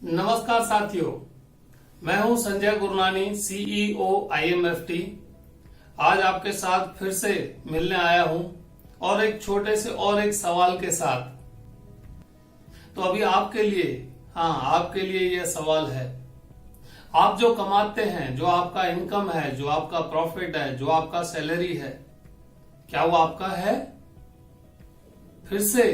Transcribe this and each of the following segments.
नमस्कार साथियों, मैं हूं संजय गुरनानी, CEO IMFT। आज आपके साथ फिर से मिलने आया हूं और एक छोटे से और एक सवाल के साथ। तो अभी आपके लिए यह सवाल है, आप जो कमाते हैं, जो आपका इनकम है, जो आपका प्रॉफिट है, जो आपका सैलरी है, क्या वो आपका है? फिर से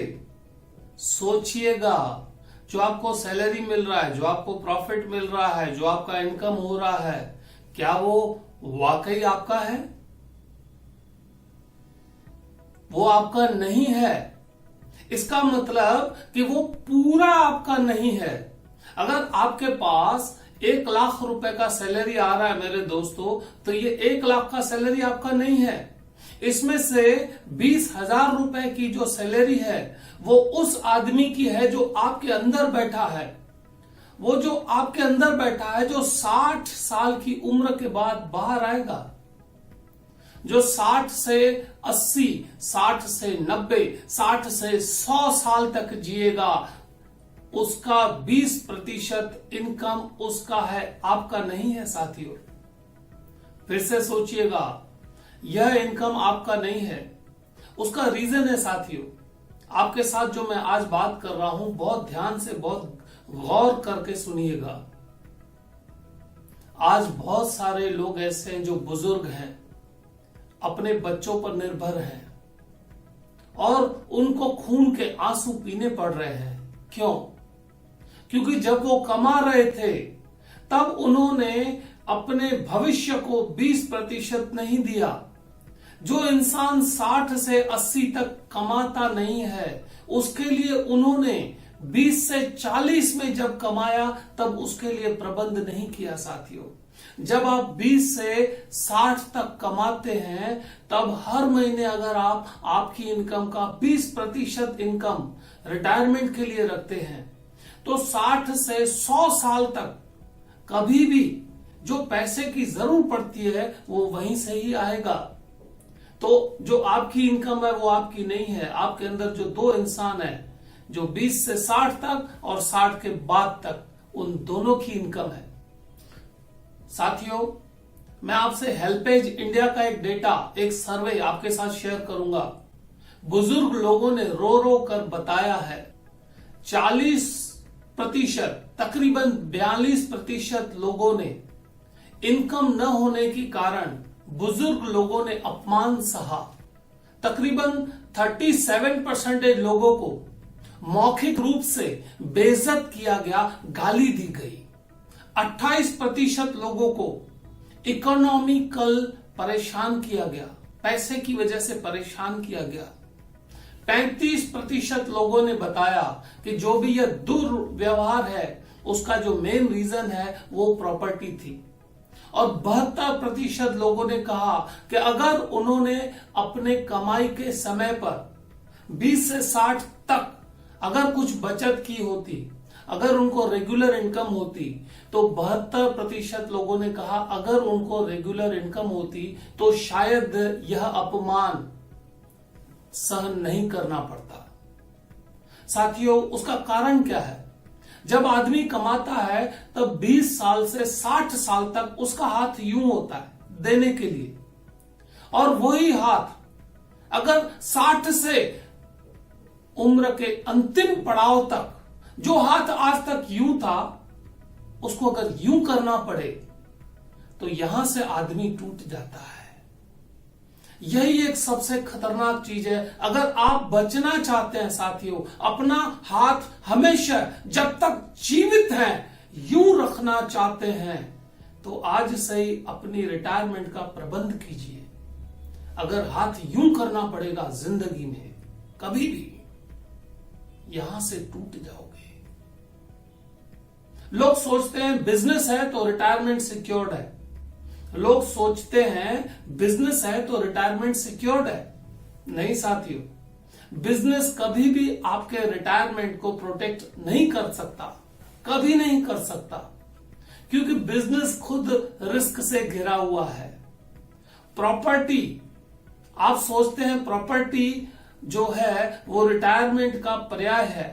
सोचिएगा, जो आपको सैलरी मिल रहा है, जो आपको प्रॉफिट मिल रहा है, जो आपका इनकम हो रहा है, क्या वो वाकई आपका है? वो आपका नहीं है। इसका मतलब कि वो पूरा आपका नहीं है। अगर आपके पास 1 लाख रुपए का सैलरी आ रहा है मेरे दोस्तों, तो ये 1 लाख का सैलरी आपका नहीं है। इसमें से 20,000 रुपए की जो सैलरी है वो उस आदमी की है जो आपके अंदर बैठा है। वो जो आपके अंदर बैठा है, जो 60 साल की उम्र के बाद बाहर आएगा, जो 60 से 80, 60 से 90, 60 से 100 साल तक जिएगा, उसका 20% इनकम उसका है, आपका नहीं है साथियों। फिर से सोचिएगा, यह इनकम आपका नहीं है। उसका रीजन है साथियों, आपके साथ जो मैं आज बात कर रहा हूं, बहुत ध्यान से, बहुत गौर करके सुनिएगा। आज बहुत सारे लोग ऐसे हैं जो बुजुर्ग हैं, अपने बच्चों पर निर्भर हैं और उनको खून के आंसू पीने पड़ रहे हैं। क्यों? क्योंकि जब वो कमा रहे थे तब उन्होंने अपने भविष्य को 20% नहीं दिया। जो इंसान 60 से 80 तक कमाता नहीं है, उसके लिए उन्होंने 20 से 40 में जब कमाया तब उसके लिए प्रबंध नहीं किया साथियों। जब आप 20 से 60 तक कमाते हैं तब हर महीने अगर आप आपकी इनकम का 20% इनकम रिटायरमेंट के लिए रखते हैं, तो 60 से 100 साल तक कभी भी जो पैसे की जरूरत पड़ती है वो वहीं से ही आएगा। तो जो आपकी इनकम है वो आपकी नहीं है। आपके अंदर जो 2 इंसान है, जो 20 से 60 तक और 60 के बाद तक, उन दोनों की इनकम है। साथियों, मैं आपसे हेल्पेज इंडिया का एक डेटा, एक सर्वे आपके साथ शेयर करूंगा। बुजुर्ग लोगों ने रो रो कर बताया है, 40%, तकरीबन 42% लोगों ने इनकम न होने के कारण, बुजुर्ग लोगों ने अपमान सहा। तकरीबन 37% लोगों को मौखिक रूप से बेइज्जत किया गया, गाली दी गई। 28% लोगों को इकोनॉमिकल परेशान किया गया, पैसे की वजह से परेशान किया गया। 35% लोगों ने बताया कि जो भी यह दुर्व्यवहार है उसका जो मेन रीजन है वो प्रॉपर्टी थी। और 72% लोगों ने कहा कि अगर उन्होंने अपने कमाई के समय पर 20 से 60 तक अगर कुछ बचत की होती, अगर उनको रेगुलर इनकम होती, तो 72% लोगों ने कहा अगर उनको रेगुलर इनकम होती तो शायद यह अपमान सहन नहीं करना पड़ता। साथियों, उसका कारण क्या है? जब आदमी कमाता है तब 20 साल से 60 साल तक उसका हाथ यूं होता है देने के लिए, और वही हाथ अगर 60 से उम्र के अंतिम पड़ाव तक, जो हाथ आज तक यूं था, उसको अगर यूं करना पड़े तो यहां से आदमी टूट जाता है। यही एक सबसे खतरनाक चीज है। अगर आप बचना चाहते हैं साथियों, अपना हाथ हमेशा जब तक जीवित हैं यूं रखना चाहते हैं, तो आज से ही अपनी रिटायरमेंट का प्रबंध कीजिए। अगर हाथ यूं करना पड़ेगा जिंदगी में, कभी भी यहां से टूट जाओगे। लोग सोचते हैं बिजनेस है तो रिटायरमेंट सिक्योर्ड है। लोग सोचते हैं बिजनेस है तो रिटायरमेंट सिक्योर्ड है। नहीं साथियों, बिजनेस कभी भी आपके रिटायरमेंट को प्रोटेक्ट नहीं कर सकता, कभी नहीं कर सकता, क्योंकि बिजनेस खुद रिस्क से घिरा हुआ है। प्रॉपर्टी, आप सोचते हैं प्रॉपर्टी जो है वो रिटायरमेंट का पर्याय है,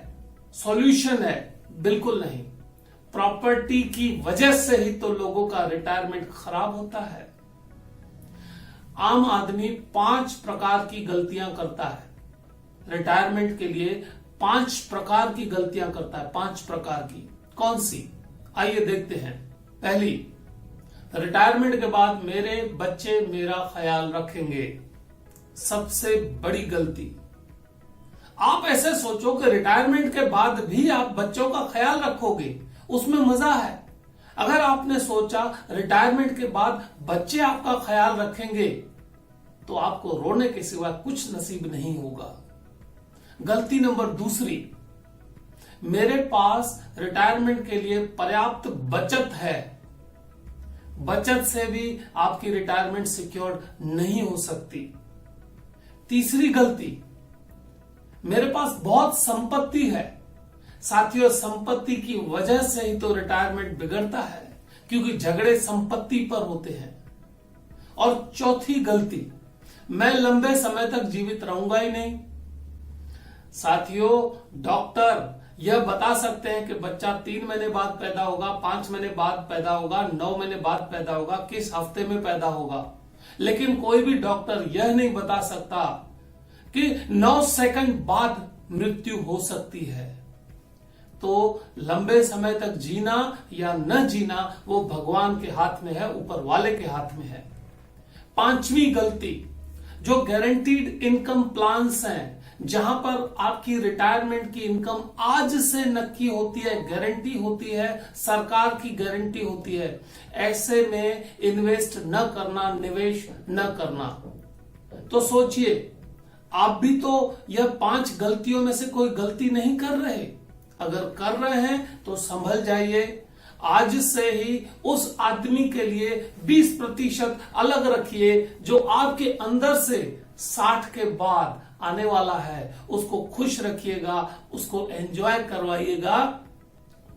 सॉल्यूशन है, बिल्कुल नहीं। प्रॉपर्टी की वजह से ही तो लोगों का रिटायरमेंट खराब होता है। आम आदमी 5 प्रकार की गलतियां करता है रिटायरमेंट के लिए। 5 प्रकार की गलतियां करता है। 5 प्रकार की कौन सी, आइए देखते हैं। पहली, रिटायरमेंट के बाद मेरे बच्चे मेरा ख्याल रखेंगे। सबसे बड़ी गलती। आप ऐसे सोचो कि रिटायरमेंट के बाद भी आप बच्चों का ख्याल रखोगे, उसमें मजा है। अगर आपने सोचा रिटायरमेंट के बाद बच्चे आपका ख्याल रखेंगे, तो आपको रोने के सिवा कुछ नसीब नहीं होगा। गलती नंबर दूसरी, मेरे पास रिटायरमेंट के लिए पर्याप्त बचत है। बचत से भी आपकी रिटायरमेंट सिक्योर्ड नहीं हो सकती। तीसरी गलती, मेरे पास बहुत संपत्ति है। साथियों, संपत्ति की वजह से ही तो रिटायरमेंट बिगड़ता है, क्योंकि झगड़े संपत्ति पर होते हैं। और चौथी गलती, मैं लंबे समय तक जीवित रहूंगा ही नहीं। साथियों, डॉक्टर यह बता सकते हैं कि बच्चा 3 महीने बाद पैदा होगा, 5 महीने बाद पैदा होगा, 9 महीने बाद पैदा होगा, किस हफ्ते में पैदा होगा, लेकिन कोई भी डॉक्टर यह नहीं बता सकता कि 9 सेकंड बाद मृत्यु हो सकती है। तो लंबे समय तक जीना या न जीना वो भगवान के हाथ में है, ऊपर वाले के हाथ में है। 5वीं गलती, जो गारंटीड इनकम प्लान्स हैं, जहां पर आपकी रिटायरमेंट की इनकम आज से नक्की होती है, गारंटी होती है, सरकार की गारंटी होती है, ऐसे में इन्वेस्ट न करना, निवेश न करना। तो सोचिए, आप भी तो यह 5 गलतियों में से कोई गलती नहीं कर रहे। अगर कर रहे हैं तो संभल जाइए। आज से ही उस आदमी के लिए 20% अलग रखिए जो आपके अंदर से 60 के बाद आने वाला है। उसको खुश रखिएगा, उसको एंजॉय करवाइएगा।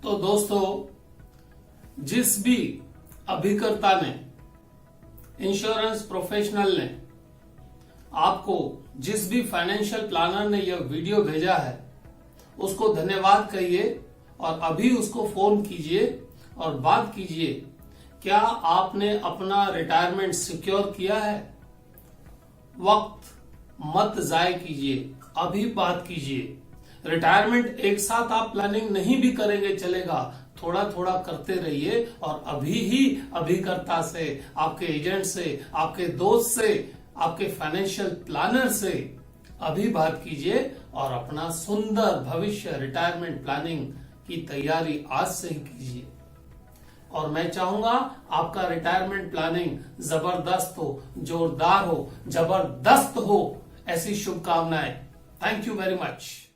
तो दोस्तों, जिस भी अभिकर्ता ने, इंश्योरेंस प्रोफेशनल ने, आपको जिस भी फाइनेंशियल प्लानर ने यह वीडियो भेजा है, उसको धन्यवाद कहिए और अभी उसको फोन कीजिए और बात कीजिए, क्या आपने अपना रिटायरमेंट सिक्योर किया है? वक्त मत जाय कीजिए, अभी बात कीजिए। रिटायरमेंट एक साथ आप प्लानिंग नहीं भी करेंगे चलेगा, थोड़ा थोड़ा करते रहिए और अभी ही अभिकर्ता से, आपके एजेंट से, आपके दोस्त से, आपके फाइनेंशियल प्लानर से अभी बात कीजिए और अपना सुंदर भविष्य रिटायरमेंट प्लानिंग की तैयारी आज से ही कीजिए। और मैं चाहूंगा आपका रिटायरमेंट प्लानिंग जबरदस्त हो, जोरदार हो, जबरदस्त हो। ऐसी शुभकामनाएं। Thank you very much.